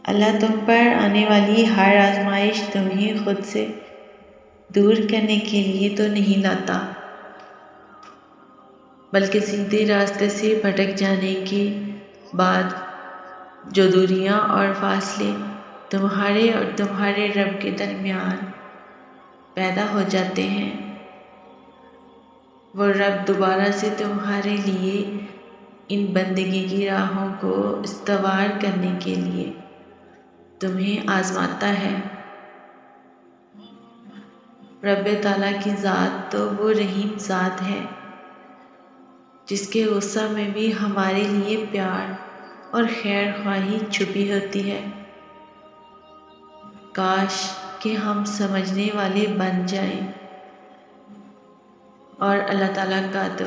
اللہ تم پر آنے والی ہر آزمائش تمہیں خود سے دور کرنے کے لیے تو نہیں لاتا، بلکہ سیدھے راستے سے بھٹک جانے کے بعد جو دوریاں اور فاصلے تمہارے اور تمہارے رب کے درمیان پیدا ہو جاتے ہیں، وہ رب دوبارہ سے تمہارے لیے ان بندگی کی راہوں کو استوار کرنے کے لیے تمہیں آزماتا ہے۔ رب تعالیٰ کی ذات تو وہ رحیم ذات ہے جس کے غصہ میں بھی ہمارے لیے پیار اور خیر خواہی چھپی ہوتی ہے۔ کاش کہ ہم سمجھنے والے بن جائیں۔ اور اللہ تعالیٰ کا تو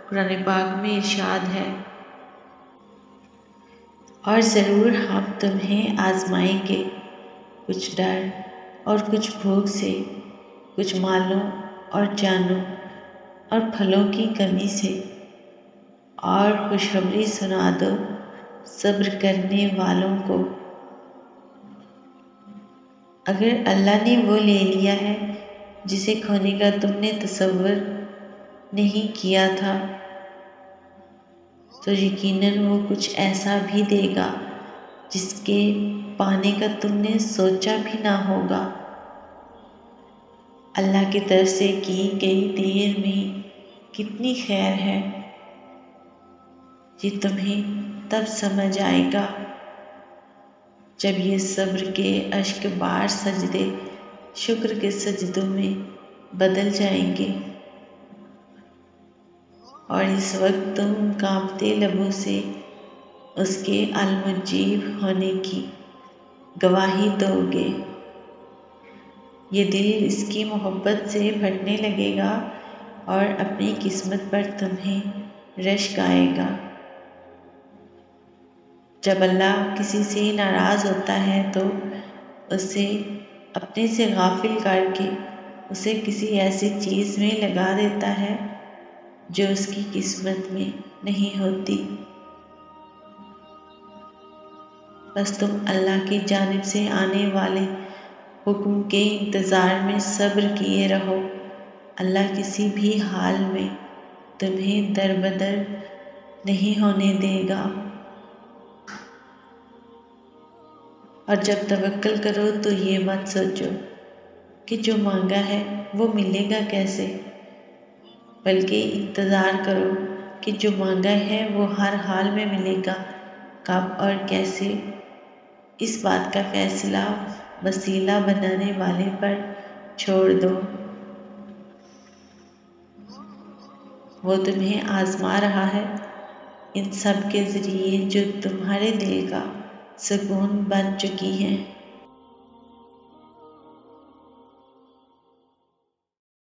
قرآن پاک میں ارشاد ہے، اور ضرور ہم تمہیں آزمائیں گے، کچھ ڈر اور کچھ بھوک سے، کچھ مالوں اور جانوں اور پھلوں کی کمی سے، اور خوشخبری سنا دو صبر کرنے والوں کو۔ اگر اللہ نے وہ لے لیا ہے جسے کھونے کا تم نے تصور نہیں کیا تھا، تو یقیناً وہ کچھ ایسا بھی دے گا جس کے پانے کا تم نے سوچا بھی نہ ہوگا۔ اللہ کی طرف سے کی گئی دیر میں کتنی خیر ہے، یہ تمہیں تب سمجھ آئے گا جب یہ صبر کے اشک بار سجدے شکر کے سجدوں میں بدل جائیں گے، اور اس وقت تم کانپتے لبوں سے اس کے المجیب ہونے کی گواہی دو گے۔ یہ دل اس کی محبت سے بھرنے لگے گا اور اپنی قسمت پر تمہیں رشک آئے گا۔ جب اللہ کسی سے ناراض ہوتا ہے تو اسے اپنے سے غافل کر کے اسے کسی ایسی چیز میں لگا دیتا ہے جو اس کی قسمت میں نہیں ہوتی۔ بس تم اللہ کی جانب سے آنے والے حکم کے انتظار میں صبر کیے رہو، اللہ کسی بھی حال میں تمہیں دربدر نہیں ہونے دے گا۔ اور جب توکل کرو تو یہ مت سوچو کہ جو مانگا ہے وہ ملے گا کیسے، بلکہ انتظار کرو کہ جو مانگا ہے وہ ہر حال میں ملے گا، کب اور کیسے، اس بات کا فیصلہ وسیلہ بنانے والے پر چھوڑ دو۔ وہ تمہیں آزما رہا ہے ان سب کے ذریعے جو تمہارے دل کا سکون بن چکی ہیں۔